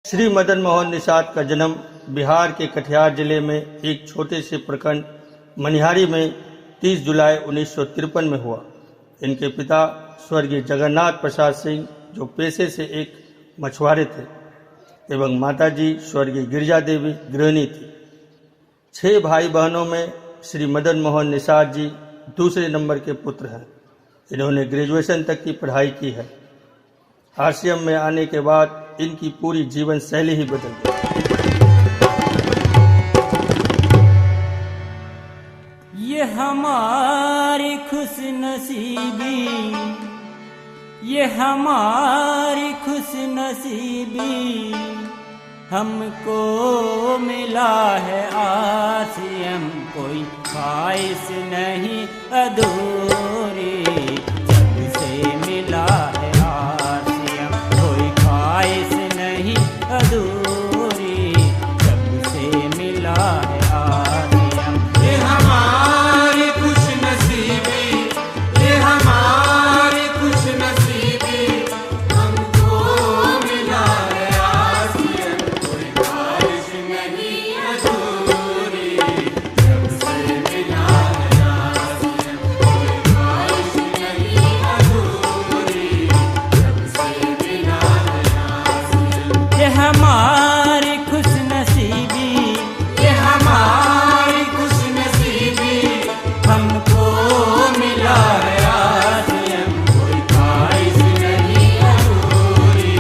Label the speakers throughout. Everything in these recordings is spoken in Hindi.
Speaker 1: श्री मदन मोहन निषाद का जन्म बिहार के कटिहार जिले में एक छोटे से प्रखंड मनिहारी में 30 जुलाई 1953 में हुआ। इनके पिता स्वर्गीय जगन्नाथ प्रसाद सिंह जो पेशे से एक मछुआरे थे एवं माताजी स्वर्गीय गिरिजा देवी गृहिणी थी। 6 भाई बहनों में श्री मदन मोहन निषाद जी दूसरे नंबर के पुत्र हैं। इन्होंने ग्रेजुएशन तक की पढ़ाई की है। आरसीएम में आने के बाद इनकी पूरी जीवन शैली ही बदल गई।
Speaker 2: ये हमारी खुशनसीबी, ये हमारी खुशनसीबी, हमको मिला है आरसीएम, कोई ख्वाहिश नहीं अधूरी, जब से मिला है आरसीएम, कोई ख्वाहिश नहीं अधूरी, जब से मिला है आरसीएम।
Speaker 3: ये हमारी खुशनसीबी, ये हमारी खुशनसीबी, हमको मिला है आरसीएम, कोई ख्वाहिश नहीं अधूरी, जब से मिला है आरसीएम, कोई ख्वाहिश नहीं अधूरी, जब से मिला है आरसीएम।
Speaker 2: ये हमारी खुशनसीबी,
Speaker 3: ये हमारी खुशनसीबी,
Speaker 2: हमको मिला है आरसीएम,
Speaker 3: कोई ख्वाहिश नहीं अधूरी,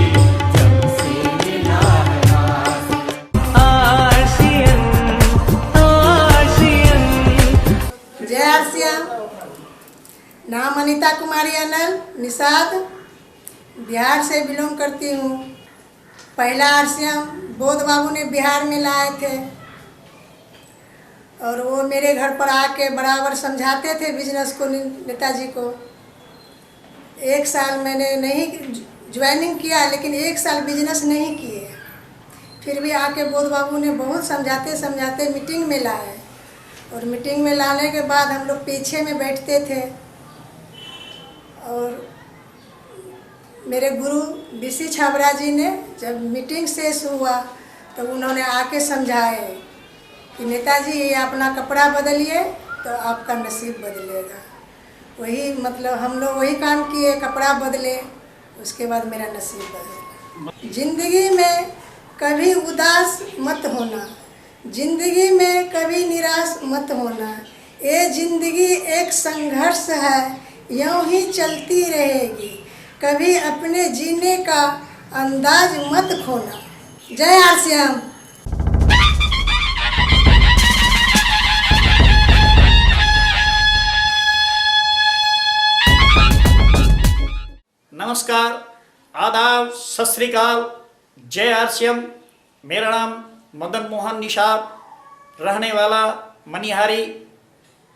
Speaker 3: जब से मिला है
Speaker 2: आरसीएम, आरसीएम।
Speaker 4: जय आरसीएम। नाम अनीता कुमारी अनल निषाद, बिहार से बिलोंग करती हूँ। पहला आरसीएम बोध बाबू ने बिहार में लाए थे और वो मेरे घर पर आके बराबर समझाते थे बिजनेस को, नेताजी को। 1 साल मैंने नहीं ज्वाइनिंग किया, लेकिन 1 साल बिजनेस नहीं किए। फिर भी आके बोध बाबू ने बहुत समझाते समझाते मीटिंग में लाए और मीटिंग में लाने के बाद हम लोग पीछे में बैठते थे और मेरे गुरु बीसी छाबरा जी ने जब मीटिंग शेष हुआ तो उन्होंने आके समझाए कि नेताजी ये अपना कपड़ा बदलिए तो आपका नसीब बदलेगा। वही मतलब हम लोग वही काम किए, कपड़ा बदले, उसके बाद मेरा नसीब बदला। जिंदगी में कभी उदास मत होना, जिंदगी में कभी निराश मत होना, ये जिंदगी एक संघर्ष है, यूं ही चलती रहेगी, कभी अपने जीने का अंदाज मत खोना। जय आरसीएम।
Speaker 5: नमस्कार, आदाब, सत श्री अकाल, जय आरसीएम। मेरा नाम मदन मोहन निषाद, रहने वाला मनिहारी,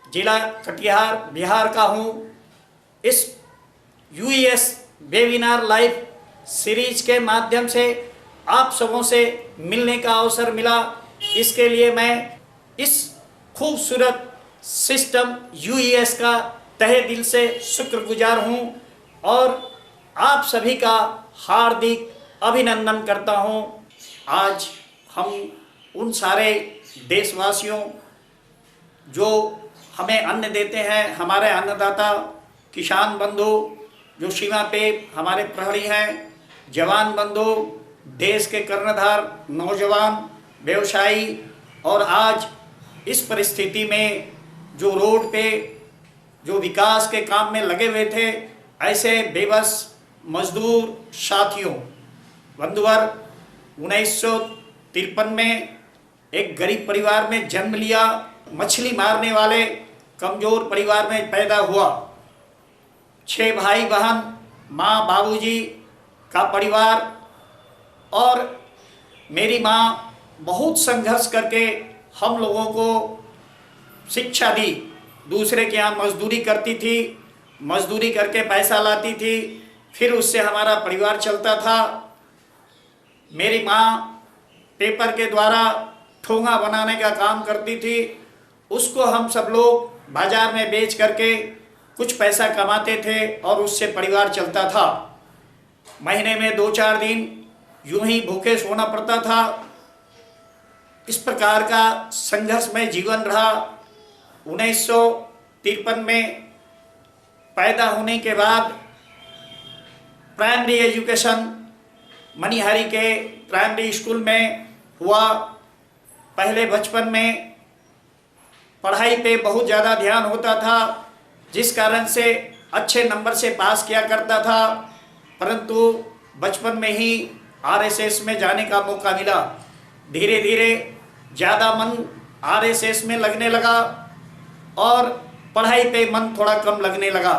Speaker 5: जिला कटिहार, बिहार का हूँ। इस यूएस वेबिनार लाइव सीरीज के माध्यम से आप सबों से मिलने का अवसर मिला। इसके लिए मैं इस खूबसूरत सिस्टम यूएस का तहे दिल से शुक्रगुजार हूँ और आप सभी का हार्दिक अभिनंदन करता हूँ। आज हम उन सारे देशवासियों जो हमें अन्न देते हैं, हमारे अन्नदाता किसान बंधु जो सीमा पे हमारे प्रहरी हैं, जवान बंधु, देश के कर्णधार नौजवान व्यवसायी, और आज इस परिस्थिति में जो रोड पे जो विकास के काम में लगे हुए थे, ऐसे बेबस मजदूर साथियों, बंधुवर, 1953 में एक गरीब परिवार में जन्म लिया, मछली मारने वाले कमज़ोर परिवार में पैदा हुआ। 6 भाई बहन, माँ बाबूजी का परिवार, और मेरी माँ बहुत संघर्ष करके हम लोगों को शिक्षा दी। दूसरे के यहाँ मजदूरी करती थी, मजदूरी करके पैसा लाती थी, फिर उससे हमारा परिवार चलता था। मेरी माँ पेपर के द्वारा ठोंगा बनाने का काम करती थी, उसको हम सब लोग बाज़ार में बेच करके कुछ पैसा कमाते थे और उससे परिवार चलता था। महीने में 2-4 दिन यूं ही भूखे सोना पड़ता था। इस प्रकार का संघर्षमय जीवन रहा। 1953 में पैदा होने के बाद प्राइमरी एजुकेशन मनिहारी के प्राइमरी स्कूल में हुआ। पहले बचपन में पढ़ाई पे बहुत ज़्यादा ध्यान होता था, जिस कारण से अच्छे नंबर से पास किया करता था, परंतु बचपन में ही आरएसएस में जाने का मौका मिला। धीरे धीरे ज़्यादा मन आरएसएस में लगने लगा और पढ़ाई पे मन थोड़ा कम लगने लगा।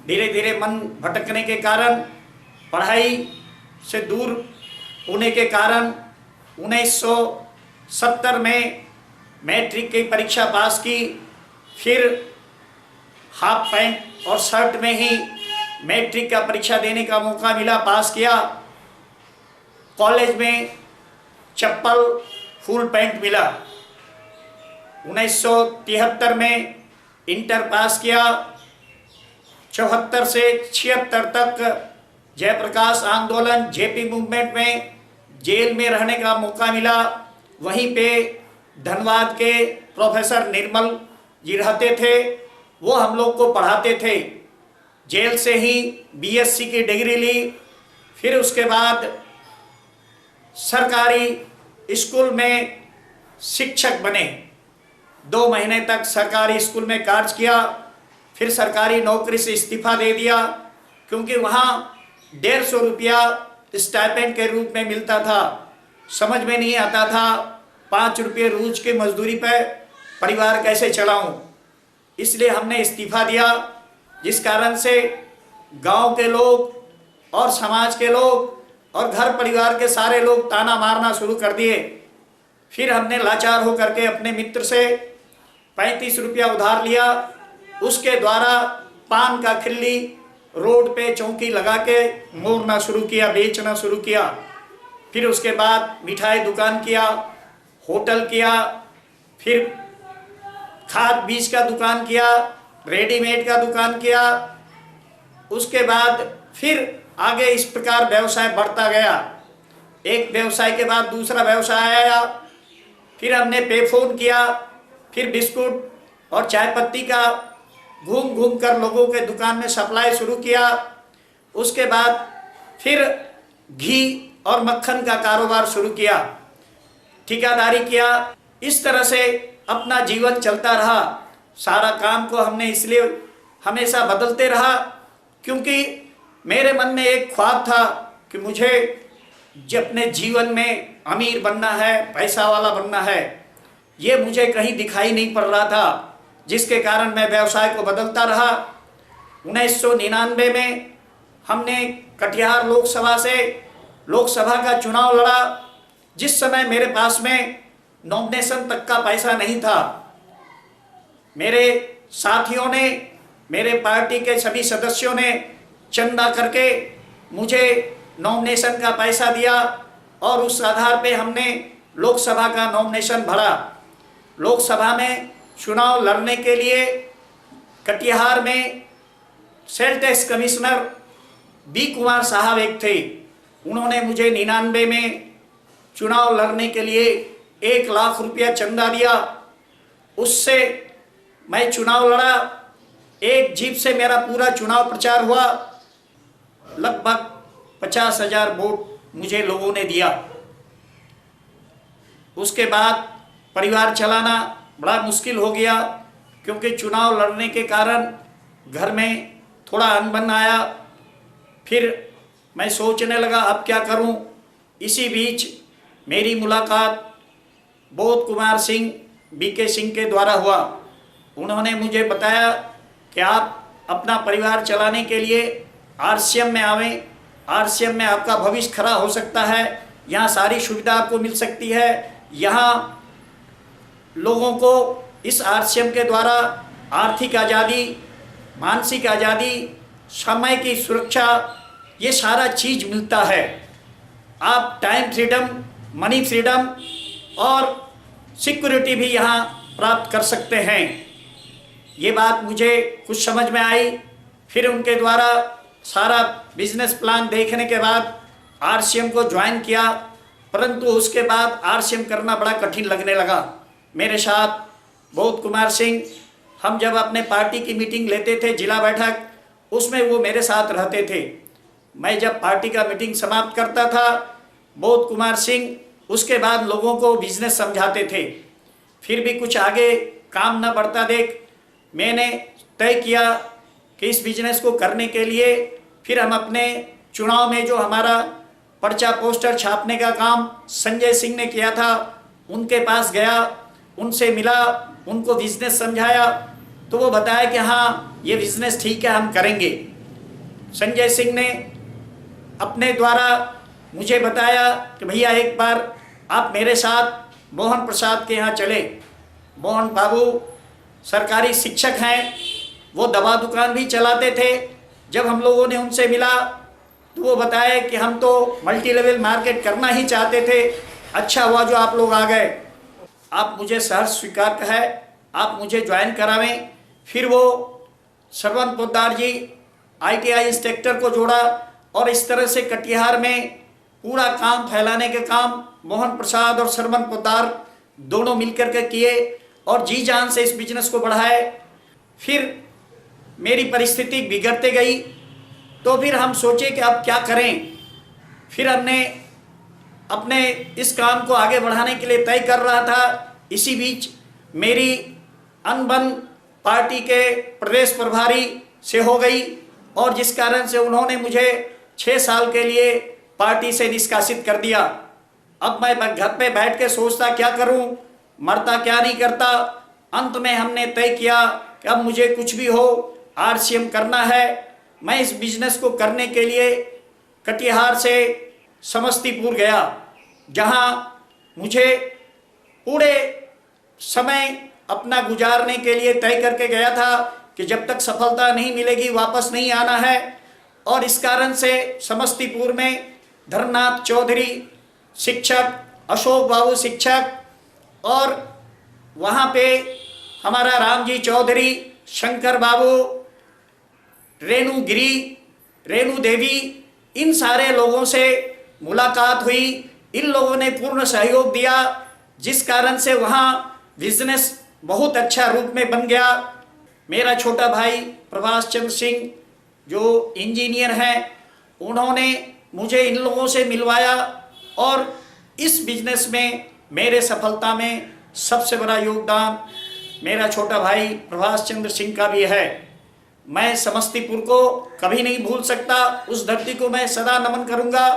Speaker 5: धीरे धीरे मन भटकने के कारण, पढ़ाई से दूर होने के कारण 1970 में मैट्रिक की परीक्षा पास की। फिर हाफ पैंट और शर्ट में ही मैट्रिक का परीक्षा देने का मौका मिला, पास किया। कॉलेज में चप्पल फुल पैंट मिला। 1973 में इंटर पास किया। 74 से 76 तक जयप्रकाश आंदोलन जेपी मूवमेंट में जेल में रहने का मौका मिला। वहीं पे धनबाद के प्रोफेसर निर्मल जी रहते थे, वो हम लोग को पढ़ाते थे। जेल से ही बीएससी की डिग्री ली। फिर उसके बाद सरकारी स्कूल में शिक्षक बने। 2 महीने तक सरकारी स्कूल में कार्य किया। फिर सरकारी नौकरी से इस्तीफा दे दिया, क्योंकि वहाँ 150 रुपया स्टाइपेंड के रूप में मिलता था। समझ में नहीं आता था 5 रुपये रोज की मजदूरी पर परिवार कैसे चलाऊं। इसलिए हमने इस्तीफा दिया, जिस कारण से गांव के लोग और समाज के लोग और घर परिवार के सारे लोग ताना मारना शुरू कर दिए। फिर हमने लाचार होकर के अपने मित्र से 35 रुपया उधार लिया। उसके द्वारा पान का खिल्ली रोड पे चौकी लगा के मोड़ना शुरू किया, बेचना शुरू किया। फिर उसके बाद मिठाई दुकान किया, होटल किया, फिर खाद बीज का दुकान किया, रेडीमेड का दुकान किया। उसके बाद फिर आगे इस प्रकार व्यवसाय बढ़ता गया। एक व्यवसाय के बाद दूसरा व्यवसाय आया। फिर हमने पेफोन किया, फिर बिस्कुट और चाय पत्ती का घूम घूम कर लोगों के दुकान में सप्लाई शुरू किया। उसके बाद फिर घी और मक्खन का कारोबार शुरू किया, ठेकेदारी किया। इस तरह से अपना जीवन चलता रहा। सारा काम को हमने इसलिए हमेशा बदलते रहा, क्योंकि मेरे मन में एक ख्वाब था कि मुझे अपने जीवन में अमीर बनना है, पैसा वाला बनना है। ये मुझे कहीं दिखाई नहीं पड़ रहा था, जिसके कारण मैं व्यवसाय को बदलता रहा। 1999 में हमने कटिहार लोकसभा से लोकसभा का चुनाव लड़ा, जिस समय मेरे पास में नॉमिनेशन तक का पैसा नहीं था। मेरे साथियों ने, मेरे पार्टी के सभी सदस्यों ने चंदा करके मुझे नॉमिनेशन का पैसा दिया और उस आधार पे हमने लोकसभा का नॉमिनेशन भरा। लोकसभा में चुनाव लड़ने के लिए कटिहार में sale tax commissioner B Kumar साहब एक थे। उन्होंने मुझे 99 में चुनाव लड़ने के लिए 1 लाख रुपया चंदा दिया। उससे मैं चुनाव लड़ा। एक जीप से मेरा पूरा चुनाव प्रचार हुआ। लगभग 50,000 वोट मुझे लोगों ने दिया। उसके बाद परिवार चलाना बड़ा मुश्किल हो गया, क्योंकि चुनाव लड़ने के कारण घर में थोड़ा अनबन आया। फिर मैं सोचने लगा अब क्या करूं। इसी बीच मेरी मुलाकात बोध कुमार सिंह बीके सिंह के द्वारा हुआ। उन्होंने मुझे बताया कि आप अपना परिवार चलाने के लिए आरसीएम में आवें। आरसीएम में आपका भविष्य खड़ा हो सकता है, यहाँ सारी सुविधा आपको मिल सकती है। यहाँ लोगों को इस आरसीएम के द्वारा आर्थिक आज़ादी, मानसिक आज़ादी, समय की सुरक्षा, ये सारा चीज़ मिलता है। आप टाइम फ्रीडम, मनी फ्रीडम और सिक्योरिटी भी यहाँ प्राप्त कर सकते हैं। ये बात मुझे कुछ समझ में आई। फिर उनके द्वारा सारा बिजनेस प्लान देखने के बाद आरसीएम को ज्वाइन किया, परंतु उसके बाद आरसीएम करना बड़ा कठिन लगने लगा। मेरे साथ बोध कुमार सिंह, हम जब अपने पार्टी की मीटिंग लेते थे जिला बैठक, उसमें वो मेरे साथ रहते थे। मैं जब पार्टी का मीटिंग समाप्त करता था, बोध कुमार सिंह उसके बाद लोगों को बिजनेस समझाते थे। फिर भी कुछ आगे काम न बढ़ता देख मैंने तय किया कि इस बिजनेस को करने के लिए फिर हम अपने चुनाव में जो हमारा पर्चा पोस्टर छापने का काम संजय सिंह ने किया था, उनके पास गया, उनसे मिला, उनको बिजनेस समझाया, तो वो बताया कि हाँ ये बिजनेस ठीक है, हम करेंगे। संजय सिंह ने अपने द्वारा मुझे बताया कि भैया एक बार आप मेरे साथ मोहन प्रसाद के यहाँ चले। मोहन बाबू सरकारी शिक्षक हैं, वो दवा दुकान भी चलाते थे। जब हम लोगों ने उनसे मिला तो वो बताए कि हम तो मल्टी लेवल मार्केट करना ही चाहते थे, अच्छा हुआ जो आप लोग आ गए, आप मुझे सहर्ष स्वीकार है, आप मुझे ज्वाइन करावें। फिर वो श्रवण पोद्दार जी ITI इंस्पेक्टर को जोड़ा और इस तरह से कटिहार में पूरा काम फैलाने के काम मोहन प्रसाद और श्रवण पोद्दार दोनों मिलकर के किए और जी जान से इस बिजनेस को बढ़ाए। फिर मेरी परिस्थिति बिगड़ते गई, तो फिर हम सोचे कि अब क्या करें। फिर हमने अपने इस काम को आगे बढ़ाने के लिए तय कर रहा था। इसी बीच मेरी अनबन पार्टी के प्रदेश प्रभारी से हो गई और जिस कारण से उन्होंने मुझे 6 साल के लिए पार्टी से निष्कासित कर दिया। अब मैं घर पे बैठ के सोचता क्या करूं, मरता क्या नहीं करता। अंत में हमने तय किया कि अब मुझे कुछ भी हो आरसीएम करना है। मैं इस बिजनेस को करने के लिए कटिहार से समस्तीपुर गया, जहां मुझे पूरे समय अपना गुजारने के लिए तय करके गया था कि जब तक सफलता नहीं मिलेगी वापस नहीं आना है। और इस कारण से समस्तीपुर में धर्मनाथ चौधरी शिक्षक, अशोक बाबू शिक्षक और वहाँ पे हमारा रामजी चौधरी, शंकर बाबू, रेणु गिरी, रेणु देवी, इन सारे लोगों से मुलाकात हुई। इन लोगों ने पूर्ण सहयोग दिया, जिस कारण से वहाँ बिजनेस बहुत अच्छा रूप में बन गया। मेरा छोटा भाई प्रभाष चंद्र सिंह जो इंजीनियर हैं, उन्होंने मुझे इन लोगों से मिलवाया और इस बिजनेस में मेरे सफलता में सबसे बड़ा योगदान मेरा छोटा भाई प्रभाष चंद्र सिंह का भी है। मैं समस्तीपुर को कभी नहीं भूल सकता, उस धरती को मैं सदा नमन करूंगा।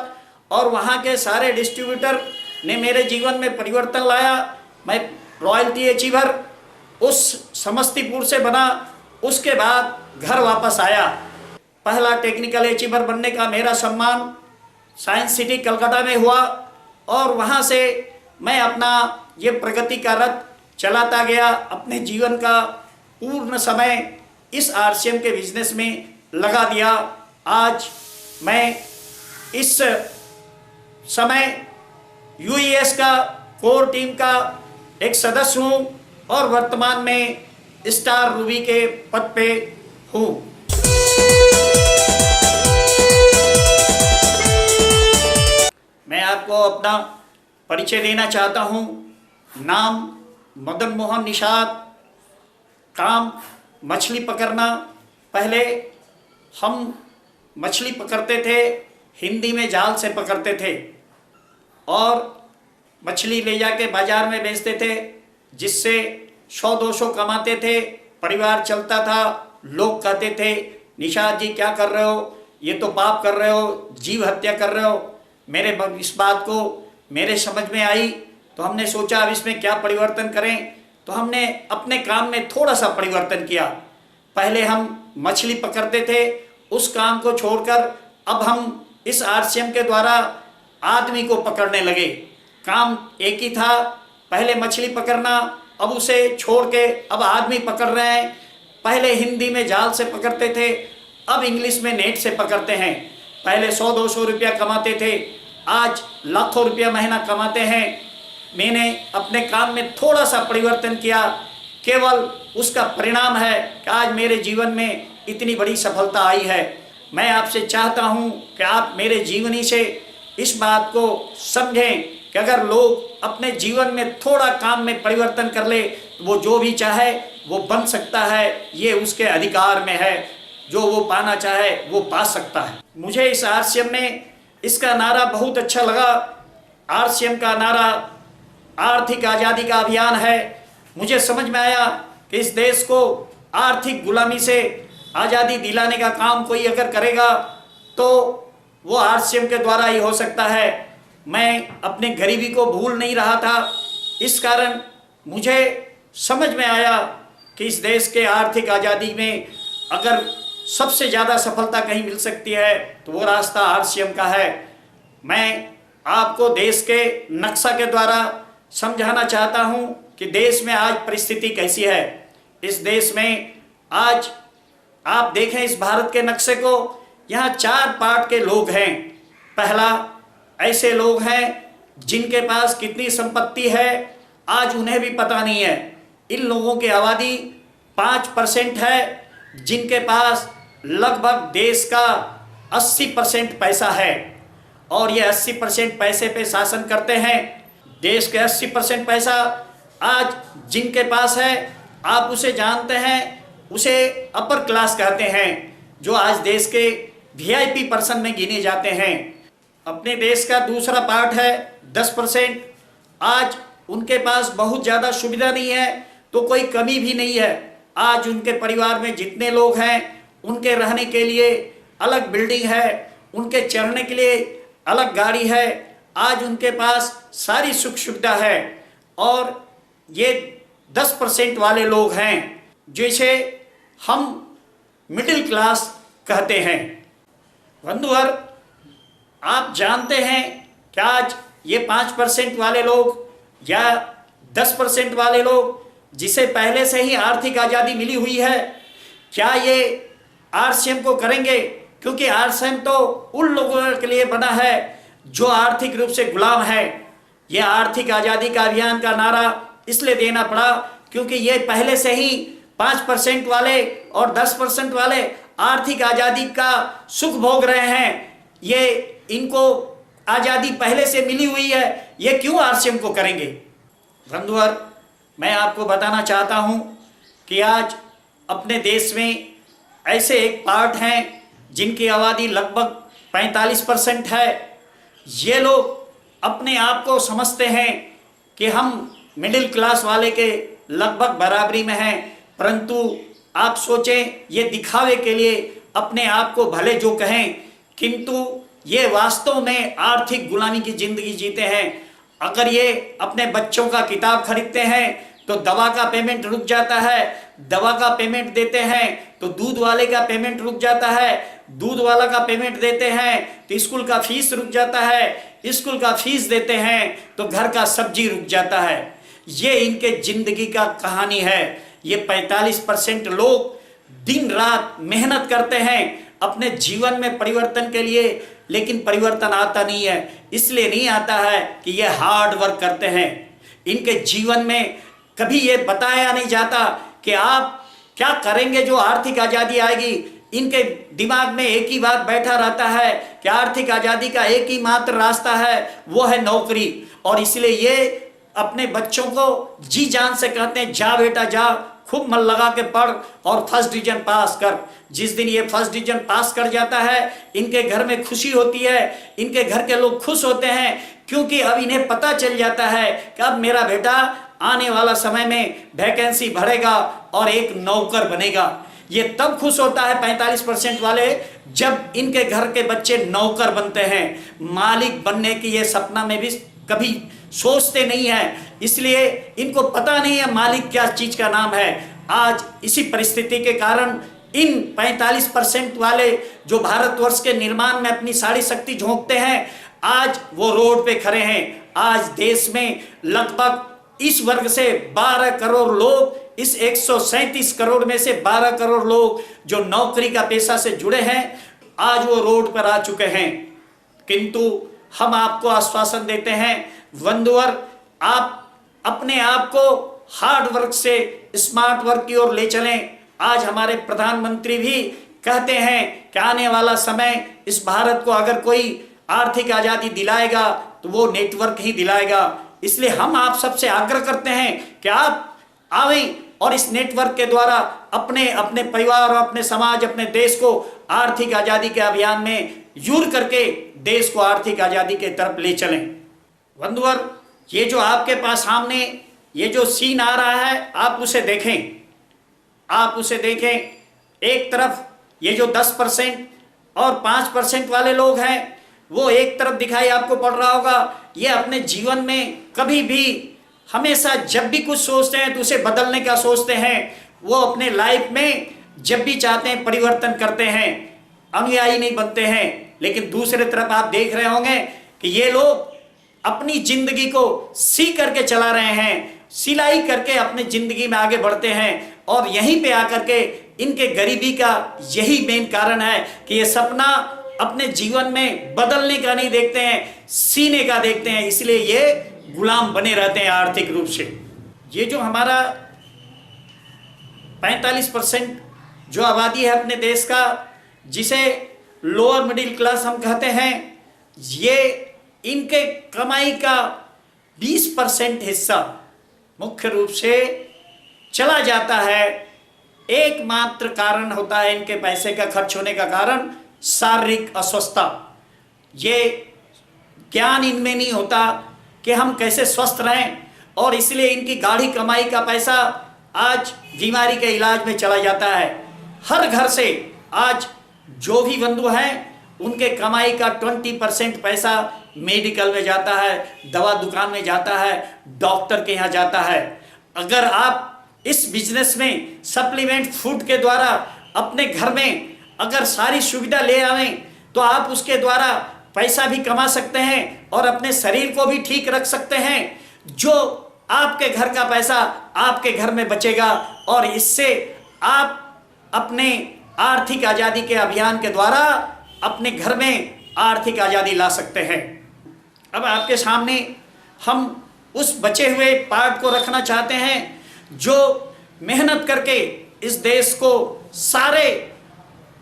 Speaker 5: और वहाँ के सारे डिस्ट्रीब्यूटर ने मेरे जीवन में परिवर्तन लाया। मैं रॉयल्टी अचीवर उस समस्तीपुर से बना, उसके बाद घर वापस आया। पहला टेक्निकल अचीवर बनने का मेरा सम्मान साइंस सिटी कलकत्ता में हुआ और वहाँ से मैं अपना ये प्रगति का रथ चलाता गया। अपने जीवन का पूर्ण समय इस आरसीएम के बिजनेस में लगा दिया। आज मैं इस समय यूईएस का कोर टीम का एक सदस्य हूँ और वर्तमान में स्टार रूबी के पद पे हूँ। मैं आपको अपना परिचय देना चाहता हूँ। नाम मदन मोहन निषाद, काम मछली पकड़ना। पहले हम मछली पकड़ते थे, हिंदी में जाल से पकड़ते थे और मछली ले जाके बाजार में बेचते थे, जिससे 100-200 कमाते थे, परिवार चलता था। लोग कहते थे निषाद जी क्या कर रहे हो, ये तो पाप कर रहे हो, जीव हत्या कर रहे हो। मेरे इस बात को मेरे समझ में आई तो हमने सोचा अब इसमें क्या परिवर्तन करें। तो हमने अपने काम में थोड़ा सा परिवर्तन किया। पहले हम मछली पकड़ते थे, उस काम को छोड़कर अब हम इस आरसीएम के द्वारा आदमी को पकड़ने लगे। काम एक ही था, पहले मछली पकड़ना, अब उसे छोड़ के अब आदमी पकड़ रहे हैं। पहले हिंदी में जाल से पकड़ते थे, अब इंग्लिश में नेट से पकड़ते हैं। पहले 100-200 रुपया कमाते थे, आज लाखों रुपया महीना कमाते हैं। मैंने अपने काम में थोड़ा सा परिवर्तन किया, केवल उसका परिणाम है कि आज मेरे जीवन में इतनी बड़ी सफलता आई है। मैं आपसे चाहता हूं कि आप मेरे जीवनी से इस बात को समझें कि अगर लोग अपने जीवन में थोड़ा काम में परिवर्तन कर ले तो वो जो भी चाहे वो बन सकता है, ये उसके अधिकार में है, जो वो पाना चाहे वो पा सकता है। मुझे इस आरसीएम में इसका नारा बहुत अच्छा लगा। आरसीएम का नारा आर्थिक आज़ादी का अभियान है। मुझे समझ में आया कि इस देश को आर्थिक गुलामी से आज़ादी दिलाने का काम कोई अगर करेगा तो वो आरसीएम के द्वारा ही हो सकता है। मैं अपने गरीबी को भूल नहीं रहा था, इस कारण मुझे समझ में आया कि इस देश के आर्थिक आज़ादी में अगर सबसे ज़्यादा सफलता कहीं मिल सकती है तो वो रास्ता आरसीएम का है। मैं आपको देश के नक्शा के द्वारा समझाना चाहता हूँ कि देश में आज परिस्थिति कैसी है। इस देश में आज आप देखें इस भारत के नक्शे को, यहाँ 4 पार्ट के लोग हैं। पहला, ऐसे लोग हैं जिनके पास कितनी संपत्ति है आज उन्हें भी पता नहीं है। इन लोगों की आबादी 5% है, जिनके पास लगभग देश का 80% पैसा है और ये 80% पैसे पे शासन करते हैं। देश के 80% पैसा आज जिनके पास है, आप उसे जानते हैं, उसे अपर क्लास कहते हैं, जो आज देश के वीआईपी पर्सन में गिने जाते हैं। अपने देश का दूसरा पार्ट है 10%। आज उनके पास बहुत ज़्यादा सुविधा नहीं है तो कोई कमी भी नहीं है। आज उनके परिवार में जितने लोग हैं उनके रहने के लिए अलग बिल्डिंग है, उनके चढ़ने के लिए अलग गाड़ी है। आज उनके पास सारी सुख सुविधा है और ये 10% वाले लोग हैं जिसे हम मिडिल क्लास कहते हैं। बंधुवर, आप जानते हैं कि आज ये 5% वाले लोग या 10% वाले लोग जिसे पहले से ही आर्थिक आज़ादी मिली हुई है, क्या ये आरसीएम को करेंगे? क्योंकि आरसीएम तो उन लोगों के लिए बना है जो आर्थिक रूप से गुलाम है। यह आर्थिक आज़ादी का अभियान का नारा इसलिए देना पड़ा क्योंकि ये पहले से ही 5% वाले और 10% वाले आर्थिक आज़ादी का सुख भोग रहे हैं। ये इनको आज़ादी पहले से मिली हुई है, ये क्यों आरसीएम को करेंगे? बंधुवर, मैं आपको बताना चाहता हूं कि आज अपने देश में ऐसे एक पार्ट हैं जिनकी आबादी लगभग 45% है। ये लोग अपने आप को समझते हैं कि हम मिडिल क्लास वाले के लगभग बराबरी में हैं, परंतु आप सोचें, ये दिखावे के लिए अपने आप को भले जो कहें, किंतु ये वास्तव में आर्थिक गुलामी की जिंदगी जीते हैं। अगर ये अपने बच्चों का किताब खरीदते हैं तो दवा का पेमेंट रुक जाता है, दवा का पेमेंट देते हैं तो दूध वाले का पेमेंट रुक जाता है, दूध वाला का पेमेंट देते हैं तो स्कूल का फीस रुक जाता है, स्कूल का फीस देते हैं तो घर का सब्जी रुक जाता है। ये इनके जिंदगी का कहानी है। ये 45% लोग दिन रात मेहनत करते हैं अपने जीवन में परिवर्तन के लिए, लेकिन परिवर्तन आता नहीं है। इसलिए नहीं आता है कि ये हार्ड वर्क करते हैं। इनके जीवन में कभी ये बताया नहीं जाता कि आप क्या करेंगे जो आर्थिक आज़ादी आएगी। इनके दिमाग में एक ही बात बैठा रहता है कि आर्थिक आज़ादी का एक ही मात्र रास्ता है, वो है नौकरी। और इसलिए ये अपने बच्चों को जी जान से कहते हैं, जा बेटा जा, खूब मन लगा के पढ़ और फर्स्ट डिवीजन पास कर। जिस दिन ये फर्स्ट डिवीजन पास कर जाता है, इनके घर में खुशी होती है, इनके घर के लोग खुश होते हैं, क्योंकि अब इन्हें पता चल जाता है कि अब मेरा बेटा आने वाला समय में वैकेंसी भरेगा और एक नौकर बनेगा। ये तब खुश होता है 45% वाले जब इनके घर के बच्चे नौकर बनते हैं। मालिक बनने की ये सपना में भी कभी सोचते नहीं है, इसलिए इनको पता नहीं है मालिक क्या चीज का नाम है। आज इसी परिस्थिति के कारण इन 45% वाले जो भारतवर्ष के निर्माण में अपनी सारी शक्ति झोंकते हैं, आज वो रोड पे खड़े हैं। आज देश में लगभग इस वर्ग से 12 करोड़ लोग, इस 137 करोड़ में से 12 करोड़ लोग जो नौकरी का पेशा से जुड़े हैं, आज वो रोड पर आ चुके हैं। किंतु हम आपको आश्वासन देते हैं बंधुवर, आप अपने आप को हार्ड वर्क से स्मार्ट वर्क की ओर ले चलें। आज हमारे प्रधानमंत्री भी कहते हैं कि आने वाला समय इस भारत को अगर कोई आर्थिक आजादी दिलाएगा तो वो नेटवर्क ही दिलाएगा। इसलिए हम आप सबसे आग्रह करते हैं कि आप आवें और इस नेटवर्क के द्वारा अपने अपने परिवार और अपने समाज, अपने देश को आर्थिक आजादी के अभियान में जुड़ करके देश को आर्थिक आजादी के तरफ ले चलें। बंधुवर, ये जो आपके पास सामने ये जो सीन आ रहा है, आप उसे देखें, आप उसे देखें। एक तरफ ये जो 10% और 5% वाले लोग हैं, वो एक तरफ दिखाई आपको पड़ रहा होगा। ये अपने जीवन में कभी भी हमेशा जब भी कुछ सोचते हैं तो उसे बदलने का सोचते हैं। वो अपने लाइफ में जब भी चाहते हैं परिवर्तन करते हैं, अनुयायी नहीं बनते हैं। लेकिन दूसरे तरफ आप देख रहे होंगे कि ये लोग अपनी जिंदगी को सी करके चला रहे हैं, सिलाई करके अपनी जिंदगी में आगे बढ़ते हैं। और यहीं पे आकर के इनके गरीबी का यही मेन कारण है कि ये सपना अपने जीवन में बदलने का नहीं देखते हैं, सीने का देखते हैं। इसलिए ये गुलाम बने रहते हैं आर्थिक रूप से। ये जो हमारा 45% जो आबादी है अपने देश का, जिसे लोअर मिडिल क्लास हम कहते हैं, ये इनके कमाई का 20% हिस्सा मुख्य रूप से चला जाता है। एकमात्र कारण होता है इनके पैसे का खर्च होने का कारण शारीरिक अस्वस्थता। ये ज्ञान इनमें नहीं होता कि हम कैसे स्वस्थ रहें, और इसलिए इनकी गाढ़ी कमाई का पैसा आज बीमारी के इलाज में चला जाता है। हर घर से आज जो भी बंधु हैं उनके कमाई का 20% पैसा मेडिकल में जाता है, दवा दुकान में जाता है, डॉक्टर के यहाँ जाता है। अगर आप इस बिजनेस में सप्लीमेंट फूड के द्वारा अपने घर में अगर सारी सुविधा ले आवें तो आप उसके द्वारा पैसा भी कमा सकते हैं और अपने शरीर को भी ठीक रख सकते हैं। जो आपके घर का पैसा आपके घर में बचेगा और इससे आप अपने आर्थिक आजादी के अभियान के द्वारा अपने घर में आर्थिक आजादी ला सकते हैं। अब आपके सामने हम उस बचे हुए पार्ट को रखना चाहते हैं जो मेहनत करके इस देश को सारे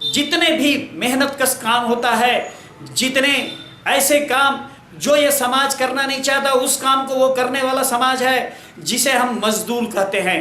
Speaker 5: जितने भी मेहनत कश काम होता है, जितने ऐसे काम जो ये समाज करना नहीं चाहता, उस काम को वो करने वाला समाज है जिसे हम मजदूर कहते हैं।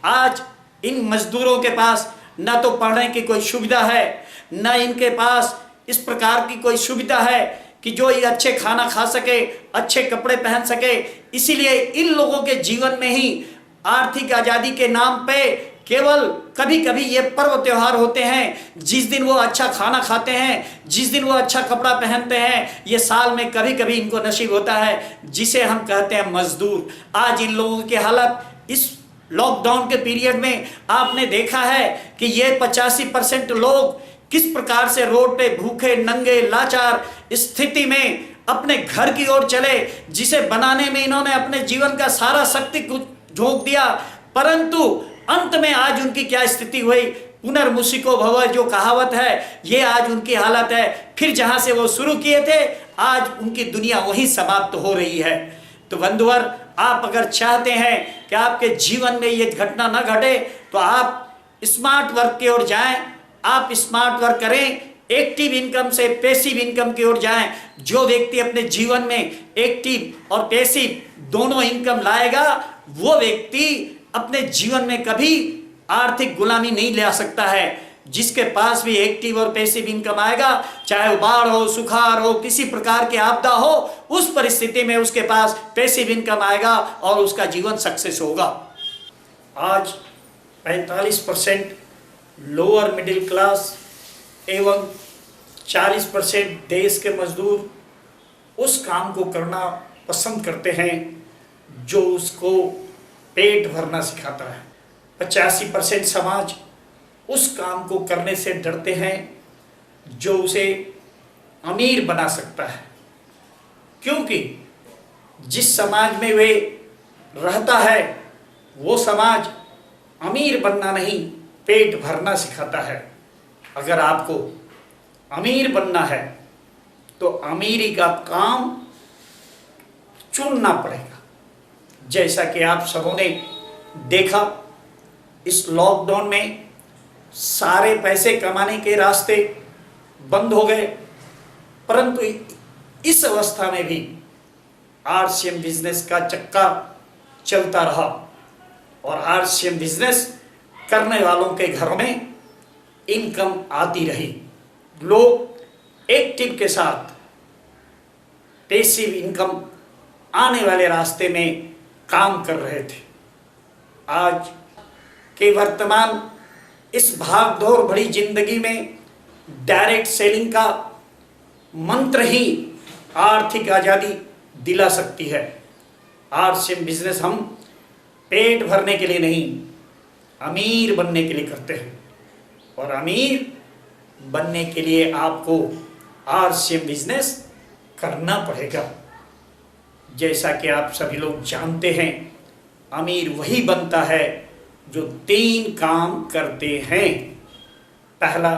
Speaker 5: आज इन मजदूरों के पास न तो पढ़ने की कोई सुविधा है, न इनके पास इस प्रकार की कोई सुविधा है कि जो ये अच्छे खाना खा सके, अच्छे कपड़े पहन सके। इसीलिए इन लोगों के जीवन में ही आर्थिक आजादी के नाम पे केवल कभी कभी ये पर्व त्योहार होते हैं जिस दिन वो अच्छा खाना खाते हैं, जिस दिन वो अच्छा कपड़ा पहनते हैं। ये साल में कभी कभी इनको नसीब होता है, जिसे हम कहते हैं मजदूर। आज इन लोगों की हालत इस लॉकडाउन के पीरियड में आपने देखा है कि ये 85% लोग किस प्रकार से रोड पे भूखे नंगे लाचार स्थिति में अपने घर की ओर चले, जिसे बनाने में इन्होंने अपने जीवन का सारा शक्ति झोंक दिया। परंतु अंत में आज उनकी क्या स्थिति हुई, पुनर्मुसिको भव जो कहावत है, ये आज उनकी हालत है। फिर जहां से वो शुरू किए थे आज उनकी दुनिया वहीं समाप्त हो रही है। तो बंधुवर, आप अगर चाहते हैं कि आपके जीवन में ये घटना न घटे तो आप स्मार्ट वर्क की ओर जाएं। आप स्मार्ट वर्क करें, एक्टिव इनकम से पैसिव इनकम की ओर जाएं। जो व्यक्ति अपने जीवन में एक्टिव और पैसिव दोनों इनकम लाएगा, वो व्यक्ति अपने जीवन में कभी आर्थिक गुलामी नहीं ले सकता है। जिसके पास भी एक्टिव और पैसिव इनकम आएगा, चाहे वो बाढ़ हो, सुखाड़ हो, किसी प्रकार की आपदा हो, उस परिस्थिति में उसके पास पैसिव इनकम आएगा और उसका जीवन सक्सेस होगा। आज 45% लोअर मिडिल क्लास एवं 40% देश के मजदूर उस काम को करना पसंद करते हैं जो उसको पेट भरना सिखाता है। 85% समाज उस काम को करने से डरते हैं जो उसे अमीर बना सकता है, क्योंकि जिस समाज में वे रहता है वो समाज अमीर बनना नहीं, पेट भरना सिखाता है। अगर आपको अमीर बनना है तो अमीरी का काम चुनना पड़ेगा। जैसा कि आप सबों ने देखा, इस लॉकडाउन में सारे पैसे कमाने के रास्ते बंद हो गए, परंतु इस अवस्था में भी आरसीएम बिजनेस का चक्का चलता रहा और आरसीएम बिजनेस करने वालों के घरों में इनकम आती रही। लोग एक्टिव के साथ पैसिव इनकम आने वाले रास्ते में काम कर रहे थे। आज के वर्तमान इस भागदौड़ भरी जिंदगी में डायरेक्ट सेलिंग का मंत्र ही आर्थिक आज़ादी दिला सकती है। आरसीएम बिजनेस हम पेट भरने के लिए नहीं, अमीर बनने के लिए करते हैं और अमीर बनने के लिए आपको आरसीएम बिजनेस करना पड़ेगा। जैसा कि आप सभी लोग जानते हैं, अमीर वही बनता है जो 3 काम करते हैं। पहला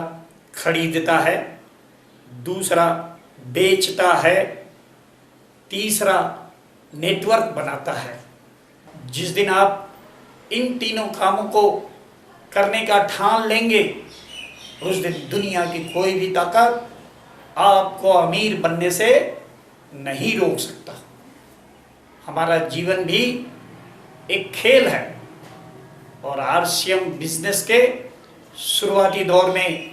Speaker 5: खरीदता है, दूसरा बेचता है, तीसरा नेटवर्क बनाता है। जिस दिन आप इन तीनों कामों को करने का ठान लेंगे, उस दिन दुनिया की कोई भी ताकत आपको अमीर बनने से नहीं रोक सकता। हमारा जीवन भी एक खेल है और आरसीएम बिजनेस के शुरुआती दौर में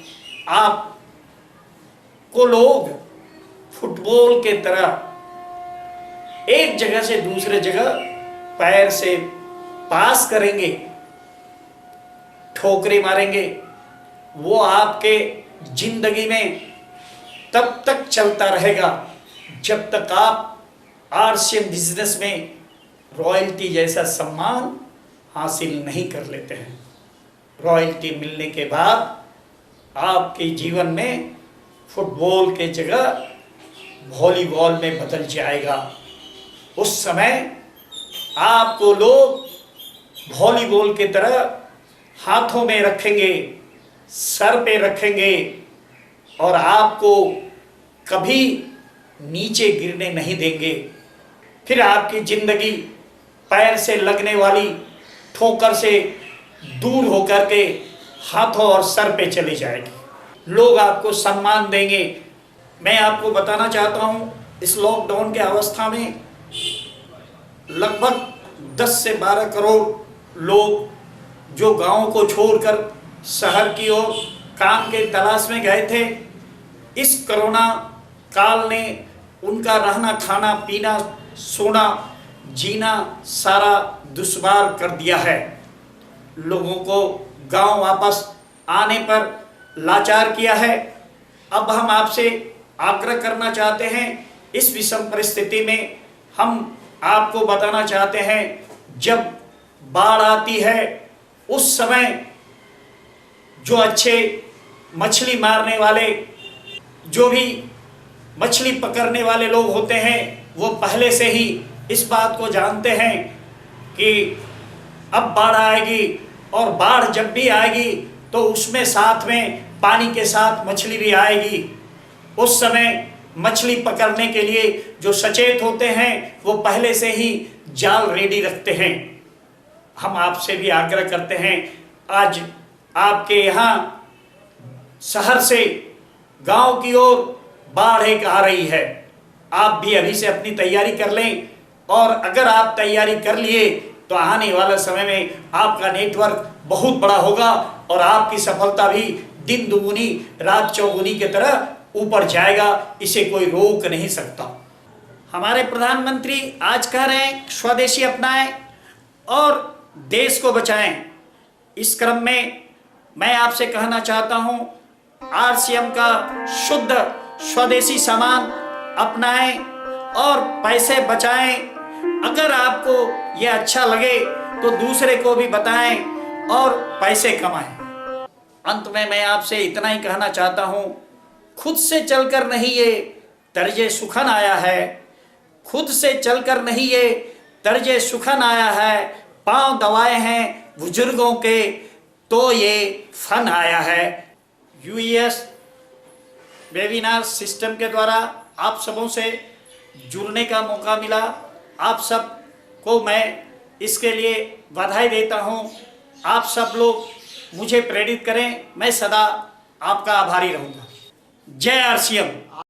Speaker 5: आपको लोग फुटबॉल के तरह एक जगह से दूसरे जगह पैर से पास करेंगे, ठोकरे मारेंगे। वो आपके जिंदगी में तब तक चलता रहेगा जब तक आप आरसीएम बिजनेस में रॉयल्टी जैसा सम्मान हासिल नहीं कर लेते हैं। रॉयल्टी मिलने के बाद आपके जीवन में फुटबॉल के जगह वॉलीबॉल में बदल जाएगा। उस समय आपको लोग वॉलीबॉल की तरह हाथों में रखेंगे, सर पे रखेंगे और आपको कभी नीचे गिरने नहीं देंगे। फिर आपकी जिंदगी पैर से लगने वाली ठोकर से दूर होकर के हाथों और सर पे चली जाएगी। लोग आपको सम्मान देंगे। मैं आपको बताना चाहता हूं, इस लॉकडाउन के अवस्था में लगभग 10 से 12 करोड़ लोग जो गांव को छोड़कर शहर की ओर काम के तलाश में गए थे, इस कोरोना काल ने उनका रहना, खाना, पीना, सोना, जीना सारा दुश्वार कर दिया है। लोगों को गांव वापस आने पर लाचार किया है। अब हम आपसे आग्रह करना चाहते हैं, इस विषम परिस्थिति में हम आपको बताना चाहते हैं, जब बाढ़ आती है उस समय जो अच्छे मछली मारने वाले, जो भी मछली पकड़ने वाले लोग होते हैं, वो पहले से ही इस बात को जानते हैं कि अब बाढ़ आएगी और बाढ़ जब भी आएगी तो उसमें साथ में पानी के साथ मछली भी आएगी। उस समय मछली पकड़ने के लिए जो सचेत होते हैं वो पहले से ही जाल रेडी रखते हैं। हम आपसे भी आग्रह करते हैं, आज आपके यहाँ शहर से गांव की ओर बाढ़ एक आ रही है। आप भी अभी से अपनी तैयारी कर लें और अगर आप तैयारी कर लिए तो आने वाला समय में आपका नेटवर्क बहुत बड़ा होगा और आपकी सफलता भी दिन दुगुनी रात चौगुनी की तरह ऊपर जाएगा। इसे कोई रोक नहीं सकता। हमारे प्रधानमंत्री आज कह रहे हैं स्वदेशी अपनाएं और देश को बचाएं। इस क्रम में मैं आपसे कहना चाहता हूं, आरसीएम का शुद्ध स्वदेशी सामान अपनाएं और पैसे बचाएं। अगर आपको यह अच्छा लगे तो दूसरे को भी बताएं और पैसे कमाएं। अंत में मैं आपसे इतना ही कहना चाहता हूं, खुद से चलकर नहीं ये तर्जे सुखन आया है, खुद से चलकर नहीं ये तर्जे सुखन आया है। पांव दबाए हैं बुजुर्गों के तो ये फन आया है। यूएस वेबिनार सिस्टम के द्वारा आप सबों से जुड़ने का मौका मिला। आप सब को मैं इसके लिए बधाई देता हूं। आप सब लोग मुझे प्रेरित करें, मैं सदा आपका आभारी रहूंगा। जय आरसीएम।